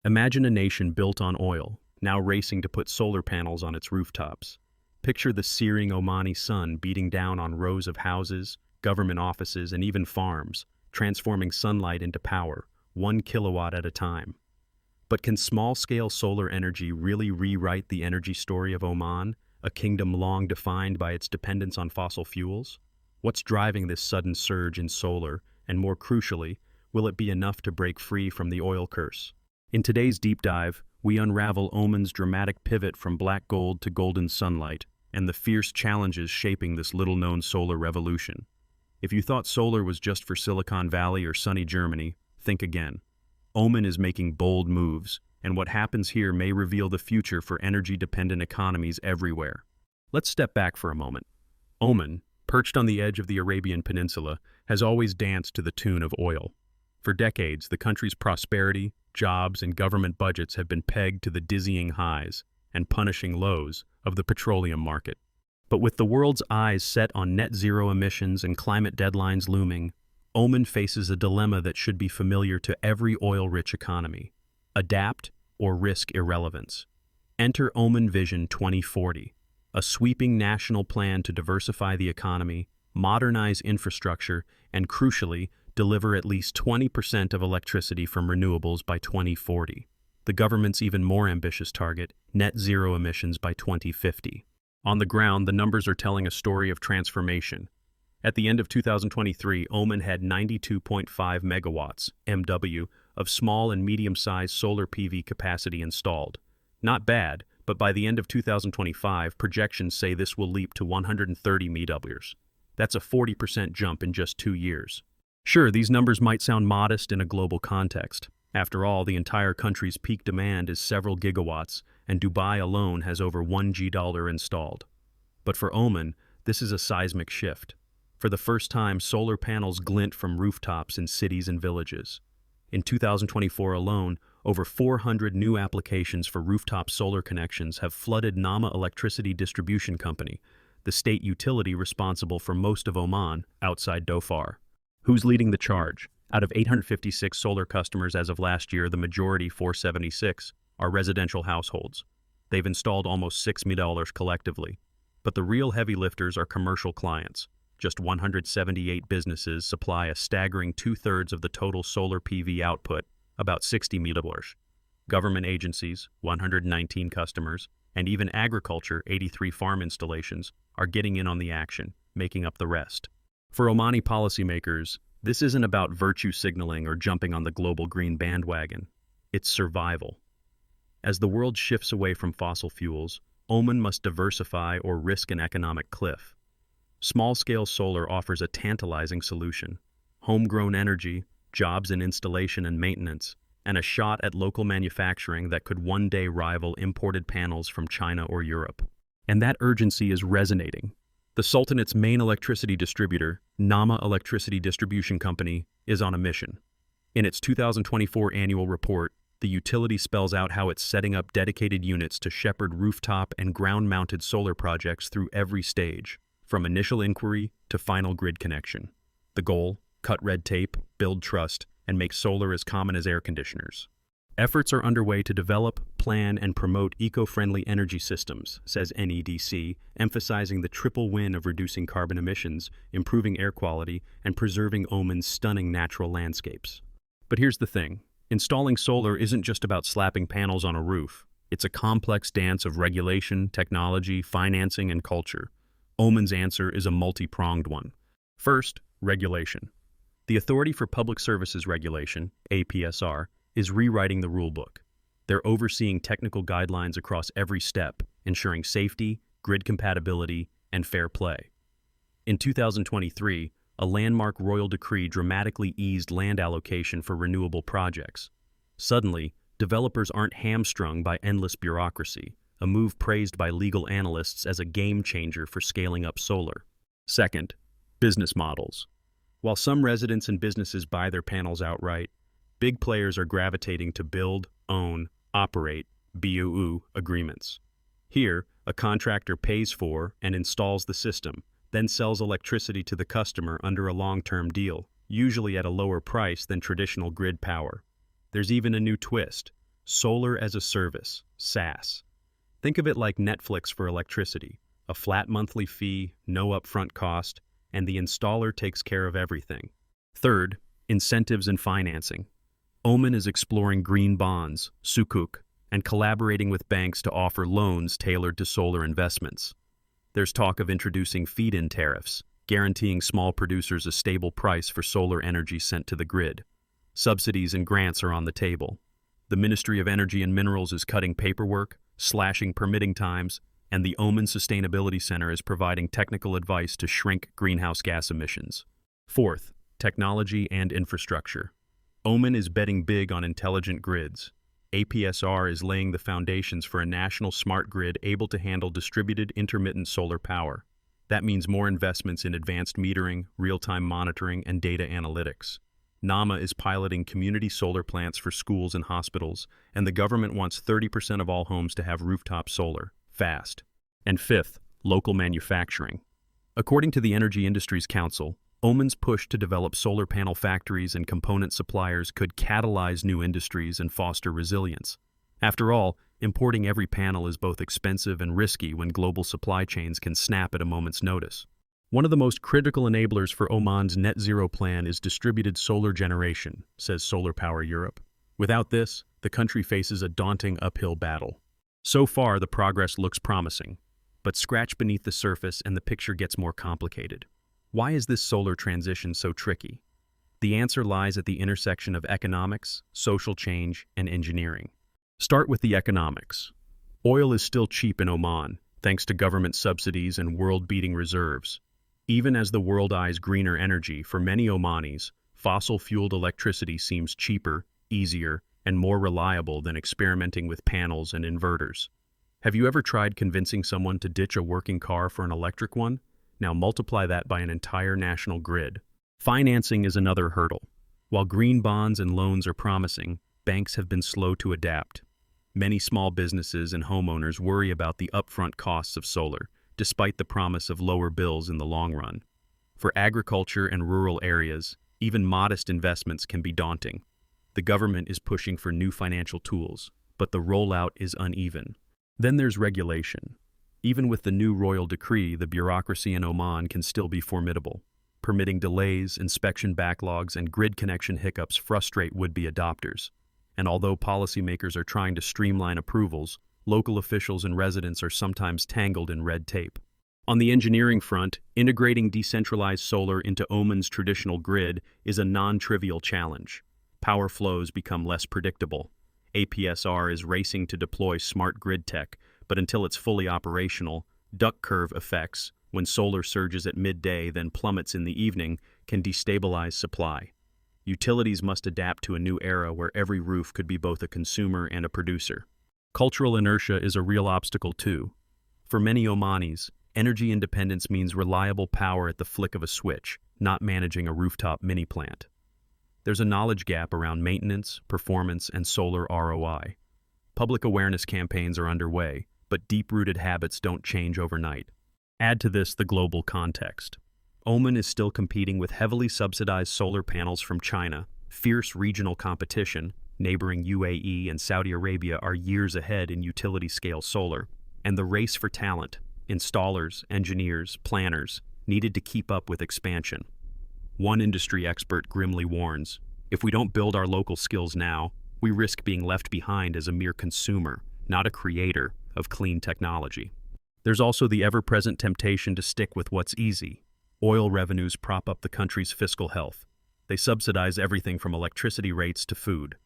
Imagine a nation built on oil, now racing to put solar panels on its rooftops. Picture the searing Omani sun beating down on rows of houses, government offices, and even farms, transforming sunlight into power, 1 kilowatt at a time. But can small-scale solar energy really rewrite the energy story of Oman, a kingdom long defined by its dependence on fossil fuels? What's driving this sudden surge in solar, and more crucially, will it be enough to break free from the oil curse? In today's deep dive, we unravel Oman's dramatic pivot from black gold to golden sunlight, and the fierce challenges shaping this little-known solar revolution. If you thought solar was just for Silicon Valley or sunny Germany, think again. Oman is making bold moves, and what happens here may reveal the future for energy-dependent economies everywhere. Let's step back for a moment. Oman, perched on the edge of the Arabian Peninsula, has always danced to the tune of oil. For decades, the country's prosperity, jobs, and government budgets have been pegged to the dizzying highs and punishing lows of the petroleum market. But with the world's eyes set on net zero emissions and climate deadlines looming, Oman faces a dilemma that should be familiar to every oil-rich economy: adapt or risk irrelevance. Enter Oman Vision 2040, a sweeping national plan to diversify the economy, modernize infrastructure, and crucially, deliver at least 20% of electricity from renewables by 2040. The government's even more ambitious target, net zero emissions by 2050. On the ground, the numbers are telling a story of transformation. At the end of 2023, Oman had 92.5 megawatts, MW, of small and medium-sized solar PV capacity installed. Not bad, but by the end of 2025, projections say this will leap to 130 MW. That's a 40% jump in just 2 years. Sure, these numbers might sound modest in a global context. After all, the entire country's peak demand is several gigawatts, and Dubai alone has over $1 installed. But for Oman, this is a seismic shift. For the first time, solar panels glint from rooftops in cities and villages. In 2024 alone, over 400 new applications for rooftop solar connections have flooded Nama Electricity Distribution Company, the state utility responsible for most of Oman outside Dhofar. Who's leading the charge? Out of 856 solar customers as of last year, the majority, 476, are residential households. They've installed almost $6 million collectively. But the real heavy lifters are commercial clients. Just 178 businesses supply a staggering 2/3 of the total solar PV output, about 60 million. Government agencies, 119 customers, and even agriculture, 83 farm installations, are getting in on the action, making up the rest. For Omani policymakers, this isn't about virtue signaling or jumping on the global green bandwagon. It's survival. As the world shifts away from fossil fuels, Oman must diversify or risk an economic cliff. Small-scale solar offers a tantalizing solution: homegrown energy, jobs in installation and maintenance, and a shot at local manufacturing that could one day rival imported panels from China or Europe. And that urgency is resonating. The Sultanate's main electricity distributor, Nama Electricity Distribution Company, is on a mission. In its 2024 annual report, the utility spells out how it's setting up dedicated units to shepherd rooftop and ground-mounted solar projects through every stage, from initial inquiry to final grid connection. The goal: cut red tape, build trust, and make solar as common as air conditioners. Efforts are underway to develop, plan, and promote eco-friendly energy systems, says NEDC, emphasizing the triple win of reducing carbon emissions, improving air quality, and preserving Oman's stunning natural landscapes. But here's the thing: installing solar isn't just about slapping panels on a roof. It's a complex dance of regulation, technology, financing, and culture. Oman's answer is a multi-pronged one. First, regulation. The Authority for Public Services Regulation, APSR, is rewriting the rulebook. They're overseeing technical guidelines across every step, ensuring safety, grid compatibility, and fair play. In 2023, a landmark royal decree dramatically eased land allocation for renewable projects. Suddenly, developers aren't hamstrung by endless bureaucracy, a move praised by legal analysts as a game changer for scaling up solar. Second, business models. While some residents and businesses buy their panels outright, big players are gravitating to build, own, operate, BOO agreements. Here, a contractor pays for and installs the system, then sells electricity to the customer under a long-term deal, usually at a lower price than traditional grid power. There's even a new twist. Solar as a Service, SaaS. Think of it like Netflix for electricity, a flat monthly fee, no upfront cost, and the installer takes care of everything. Third, incentives and financing. Oman is exploring green bonds, sukuk, and collaborating with banks to offer loans tailored to solar investments. There's talk of introducing feed-in tariffs, guaranteeing small producers a stable price for solar energy sent to the grid. Subsidies and grants are on the table. The Ministry of Energy and Minerals is cutting paperwork, slashing permitting times, and the Oman Sustainability Center is providing technical advice to shrink greenhouse gas emissions. Fourth, technology and infrastructure. Oman is betting big on intelligent grids. APSR is laying the foundations for a national smart grid able to handle distributed intermittent solar power. That means more investments in advanced metering, real-time monitoring, and data analytics. NAMA is piloting community solar plants for schools and hospitals, and the government wants 30% of all homes to have rooftop solar, fast. And fifth, local manufacturing. According to the Energy Industries Council, Oman's push to develop solar panel factories and component suppliers could catalyze new industries and foster resilience. After all, importing every panel is both expensive and risky when global supply chains can snap at a moment's notice. One of the most critical enablers for Oman's net zero plan is distributed solar generation, says Solar Power Europe. Without this, the country faces a daunting uphill battle. So far, the progress looks promising, but scratch beneath the surface and the picture gets more complicated. Why is this solar transition so tricky? The answer lies at the intersection of economics, social change, and engineering. Start with the economics. Oil is still cheap in Oman, thanks to government subsidies and world-beating reserves. Even as the world eyes greener energy, for many Omanis, fossil-fueled electricity seems cheaper, easier, and more reliable than experimenting with panels and inverters. Have you ever tried convincing someone to ditch a working car for an electric one? Now multiply that by an entire national grid. Financing is another hurdle. While green bonds and loans are promising, banks have been slow to adapt. Many small businesses and homeowners worry about the upfront costs of solar, despite the promise of lower bills in the long run. For agriculture and rural areas, even modest investments can be daunting. The government is pushing for new financial tools, but the rollout is uneven. Then there's regulation. Even with the new royal decree, the bureaucracy in Oman can still be formidable. Permitting delays, inspection backlogs, and grid connection hiccups frustrate would-be adopters. And although policymakers are trying to streamline approvals, local officials and residents are sometimes tangled in red tape. On the engineering front, integrating decentralized solar into Oman's traditional grid is a non-trivial challenge. Power flows become less predictable. APSR is racing to deploy smart grid tech, but until it's fully operational, duck curve effects, when solar surges at midday then plummets in the evening, can destabilize supply. Utilities must adapt to a new era where every roof could be both a consumer and a producer. Cultural inertia is a real obstacle too. For many Omanis, energy independence means reliable power at the flick of a switch, not managing a rooftop mini plant. There's a knowledge gap around maintenance, performance, and solar ROI. Public awareness campaigns are underway, but deep-rooted habits don't change overnight. Add to this the global context. Oman is still competing with heavily subsidized solar panels from China. Fierce regional competition, neighboring UAE and Saudi Arabia are years ahead in utility-scale solar, and the race for talent, installers, engineers, planners, needed to keep up with expansion. One industry expert grimly warns, if we don't build our local skills now, we risk being left behind as a mere consumer, not a creator, of clean technology. There's also the ever-present temptation to stick with what's easy. Oil revenues prop up the country's fiscal health. They subsidize everything from electricity rates to food.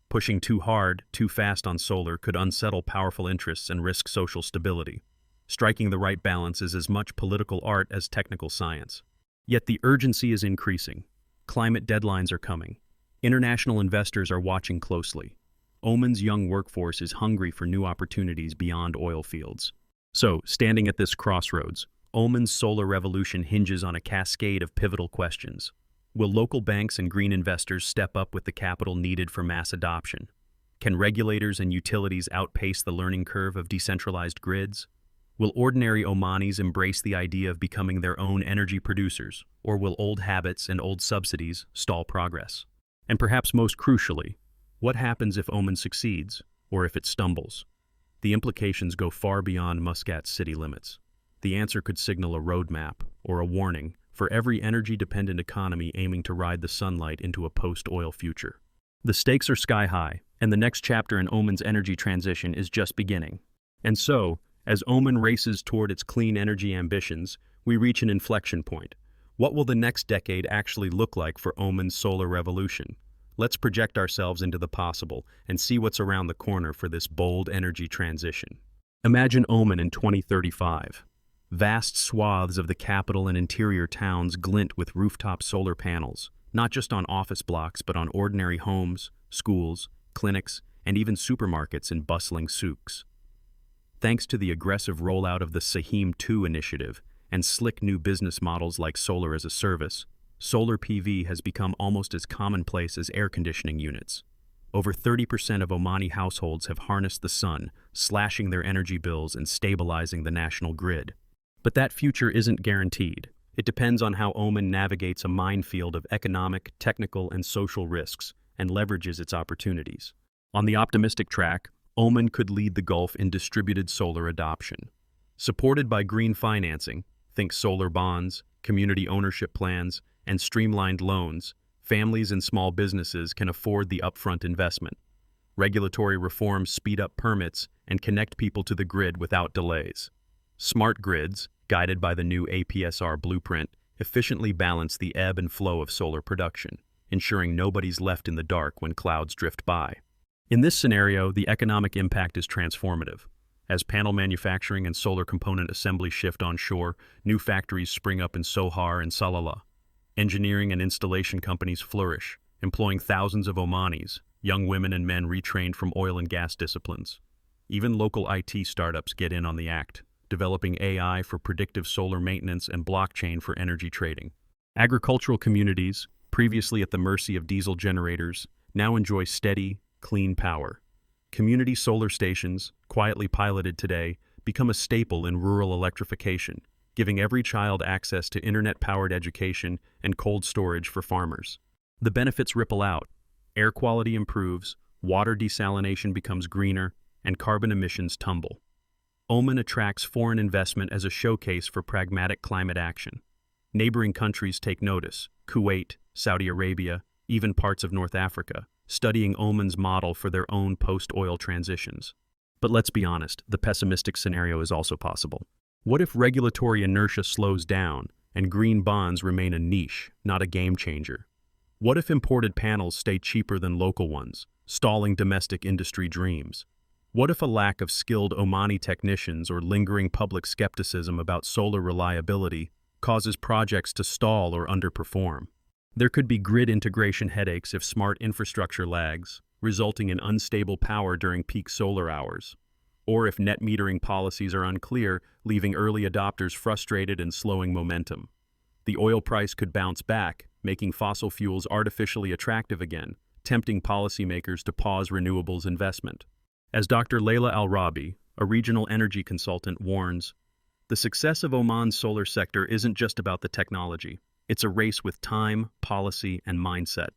Pushing too hard, too fast on solar could unsettle powerful interests and risk social stability. Striking the right balance is as much political art as technical science. Yet the urgency is increasing. Climate deadlines are coming. International investors are watching closely. Oman's young workforce is hungry for new opportunities beyond oil fields. So, standing at this crossroads, Oman's solar revolution hinges on a cascade of pivotal questions. Will local banks and green investors step up with the capital needed for mass adoption? Can regulators and utilities outpace the learning curve of decentralized grids? Will ordinary Omanis embrace the idea of becoming their own energy producers, or will old habits and old subsidies stall progress? And perhaps most crucially, what happens if Oman succeeds? or if it stumbles? The implications go far beyond Muscat's city limits. The answer could signal a roadmap or a warning for every energy-dependent economy aiming to ride the sunlight into a post-oil future. The stakes are sky high, and the next chapter in Oman's energy transition is just beginning. And so, as Oman races toward its clean energy ambitions, we reach an inflection point. What will the next decade actually look like for Oman's solar revolution? Let's project ourselves into the possible and see what's around the corner for this bold energy transition. Imagine Oman in 2035. Vast swaths of the capital and interior towns glint with rooftop solar panels, not just on office blocks but on ordinary homes, schools, clinics, and even supermarkets in bustling souks. Thanks to the aggressive rollout of the Sahim 2 initiative and slick new business models like solar as a service, solar PV has become almost as commonplace as air conditioning units. Over 30% of Omani households have harnessed the sun, slashing their energy bills and stabilizing the national grid. But that future isn't guaranteed. It depends on how Oman navigates a minefield of economic, technical, and social risks and leverages its opportunities. On the optimistic track, Oman could lead the Gulf in distributed solar adoption. Supported by green financing, think solar bonds, community ownership plans, and streamlined loans, families and small businesses can afford the upfront investment. Regulatory reforms speed up permits and connect people to the grid without delays. Smart grids, guided by the new APSR blueprint, efficiently balance the ebb and flow of solar production, ensuring nobody's left in the dark when clouds drift by. In this scenario, the economic impact is transformative. As panel manufacturing and solar component assembly shift onshore, new factories spring up in Sohar and Salalah. Engineering and installation companies flourish, employing thousands of Omanis, young women and men retrained from oil and gas disciplines. Even local IT startups get in on the act, developing AI for predictive solar maintenance and blockchain for energy trading. Agricultural communities, previously at the mercy of diesel generators, now enjoy steady, clean power. Community solar stations, quietly piloted today, become a staple in rural electrification, giving every child access to internet-powered education and cold storage for farmers. The benefits ripple out. Air quality improves, water desalination becomes greener, and carbon emissions tumble. Oman attracts foreign investment as a showcase for pragmatic climate action. Neighboring countries take notice: Kuwait, Saudi Arabia, even parts of North Africa, studying Oman's model for their own post-oil transitions. But let's be honest, the pessimistic scenario is also possible. What if regulatory inertia slows down and green bonds remain a niche, not a game changer? What if imported panels stay cheaper than local ones, stalling domestic industry dreams? What if a lack of skilled Omani technicians or lingering public skepticism about solar reliability causes projects to stall or underperform? There could be grid integration headaches if smart infrastructure lags, resulting in unstable power during peak solar hours. Or if net metering policies are unclear, leaving early adopters frustrated and slowing momentum. The oil price could bounce back, making fossil fuels artificially attractive again, tempting policymakers to pause renewables investment. As Dr. Layla Al-Rabi, a regional energy consultant, warns, the success of Oman's solar sector isn't just about the technology. It's a race with time, policy, and mindset.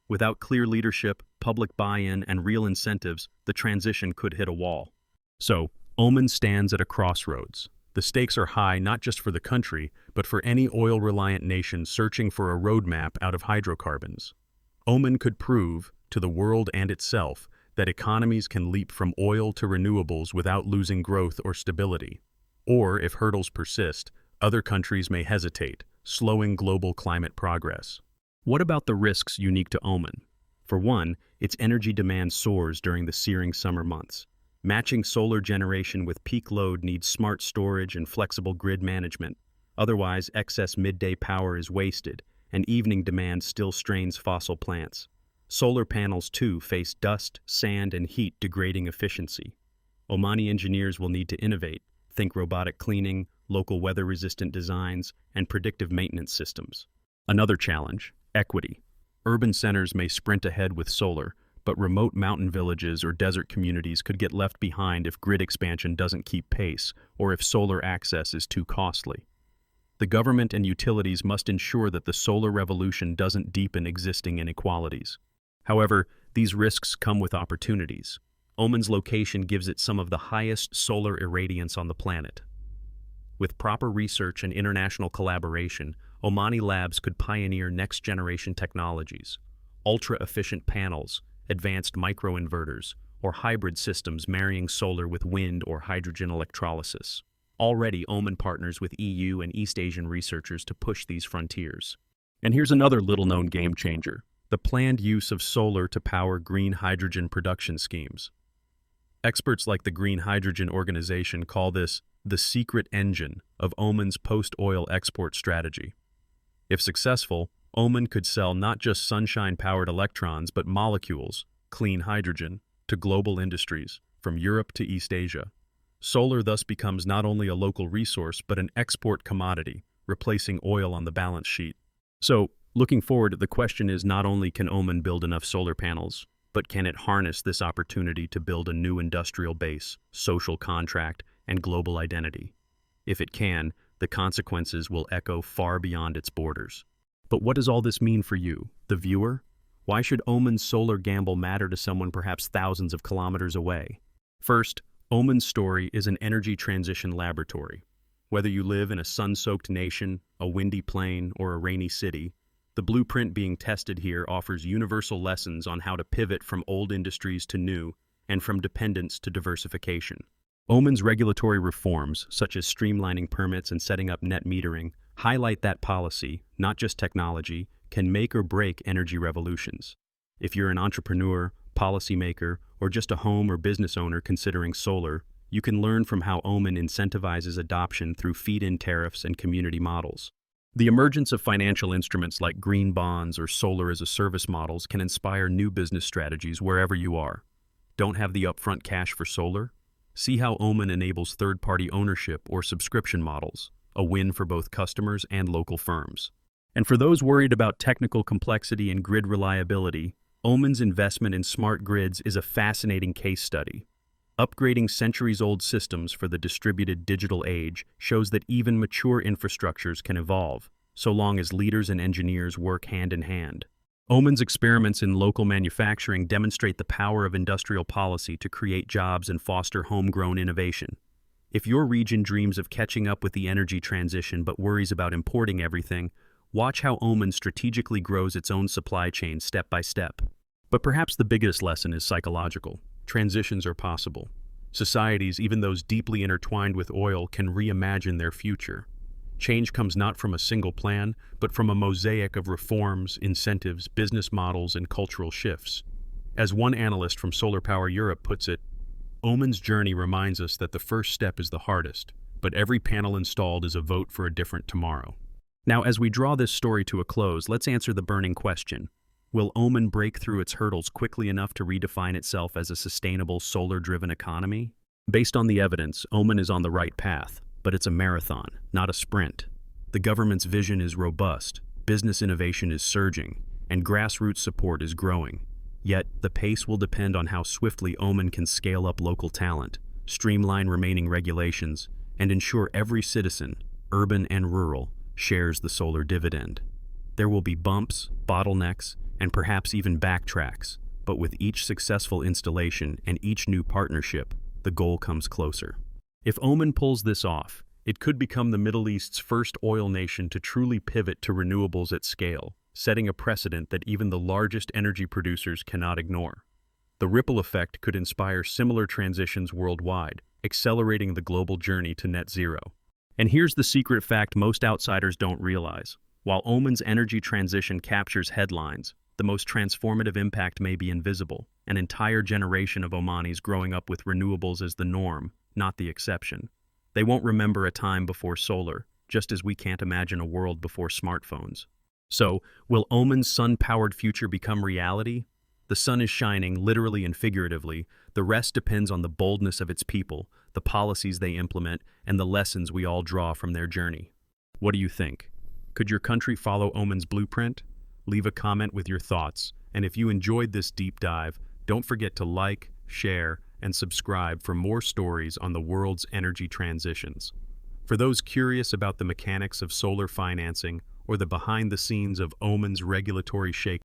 Without clear leadership, public buy-in, and real incentives, the transition could hit a wall. So, Oman stands at a crossroads. The stakes are high not just for the country, but for any oil-reliant nation searching for a roadmap out of hydrocarbons. Oman could prove, to the world and itself, that economies can leap from oil to renewables without losing growth or stability. Or, if hurdles persist, other countries may hesitate, slowing global climate progress. What about the risks unique to Oman? For one, its energy demand soars during the searing summer months. Matching solar generation with peak load needs smart storage and flexible grid management. Otherwise, excess midday power is wasted, and evening demand still strains fossil plants. Solar panels, too, face dust, sand, and heat degrading efficiency. Omani engineers will need to innovate, think robotic cleaning, local weather-resistant designs, and predictive maintenance systems. Another challenge, equity. Urban centers may sprint ahead with solar, but remote mountain villages or desert communities could get left behind if grid expansion doesn't keep pace or if solar access is too costly. The government and utilities must ensure that the solar revolution doesn't deepen existing inequalities. However, these risks come with opportunities. Oman's location gives it some of the highest solar irradiance on the planet. With proper research and international collaboration, Omani labs could pioneer next-generation technologies, ultra-efficient panels, advanced microinverters, or hybrid systems marrying solar with wind or hydrogen electrolysis. Already, Oman partners with EU and East Asian researchers to push these frontiers. And here's another little-known game changer: the planned use of solar to power green hydrogen production schemes. Experts like the Green Hydrogen Organization call this the secret engine of Oman's post-oil export strategy. If successful, Oman could sell not just sunshine-powered electrons but molecules, clean hydrogen, to global industries, from Europe to East Asia. Solar thus becomes not only a local resource but an export commodity, replacing oil on the balance sheet. So, looking forward, the question is not only can Oman build enough solar panels, but can it harness this opportunity to build a new industrial base, social contract, and global identity? If it can, the consequences will echo far beyond its borders. But what does all this mean for you, the viewer? Why should Oman's solar gamble matter to someone perhaps thousands of kilometers away? First, Oman's story is an energy transition laboratory. Whether you live in a sun-soaked nation, a windy plain, or a rainy city, the blueprint being tested here offers universal lessons on how to pivot from old industries to new, and from dependence to diversification. Oman's regulatory reforms, such as streamlining permits and setting up net metering, highlight that policy, not just technology, can make or break energy revolutions. If you're an entrepreneur, policymaker, or just a home or business owner considering solar, you can learn from how Oman incentivizes adoption through feed-in tariffs and community models. The emergence of financial instruments like green bonds or solar-as-a-service models can inspire new business strategies wherever you are. Don't have the upfront cash for solar? See how Oman enables third-party ownership or subscription models, a win for both customers and local firms. And for those worried about technical complexity and grid reliability, Oman's investment in smart grids is a fascinating case study. Upgrading centuries-old systems for the distributed digital age shows that even mature infrastructures can evolve, so long as leaders and engineers work hand in hand. Oman's experiments in local manufacturing demonstrate the power of industrial policy to create jobs and foster homegrown innovation. If your region dreams of catching up with the energy transition but worries about importing everything, watch how Oman strategically grows its own supply chain step by step. But perhaps the biggest lesson is psychological. Transitions are possible. Societies, even those deeply intertwined with oil, can reimagine their future. Change comes not from a single plan, but from a mosaic of reforms, incentives, business models, and cultural shifts. As one analyst from Solar Power Europe puts it, Oman's journey reminds us that the first step is the hardest, but every panel installed is a vote for a different tomorrow. Now, as we draw this story to a close, let's answer the burning question. Will Oman break through its hurdles quickly enough to redefine itself as a sustainable, solar-driven economy? Based on the evidence, Oman is on the right path, but it's a marathon, not a sprint. The government's vision is robust, business innovation is surging, and grassroots support is growing. Yet, the pace will depend on how swiftly Oman can scale up local talent, streamline remaining regulations, and ensure every citizen, urban and rural, shares the solar dividend. There will be bumps, bottlenecks, and perhaps even backtracks, but with each successful installation and each new partnership, the goal comes closer. If Oman pulls this off, it could become the Middle East's first oil nation to truly pivot to renewables at scale, setting a precedent that even the largest energy producers cannot ignore. The ripple effect could inspire similar transitions worldwide, accelerating the global journey to net zero. And here's the secret fact most outsiders don't realize. While Oman's energy transition captures headlines, the most transformative impact may be invisible. An entire generation of Omanis growing up with renewables as the norm, not the exception. They won't remember a time before solar, just as we can't imagine a world before smartphones. So, will Oman's sun-powered future become reality? The sun is shining, literally and figuratively. The rest depends on the boldness of its people, the policies they implement, and the lessons we all draw from their journey. What do you think? Could your country follow Oman's blueprint? Leave a comment with your thoughts, and if you enjoyed this deep dive, don't forget to like, share, and subscribe for more stories on the world's energy transitions. For those curious about the mechanics of solar financing or the behind-the-scenes of Oman's regulatory shake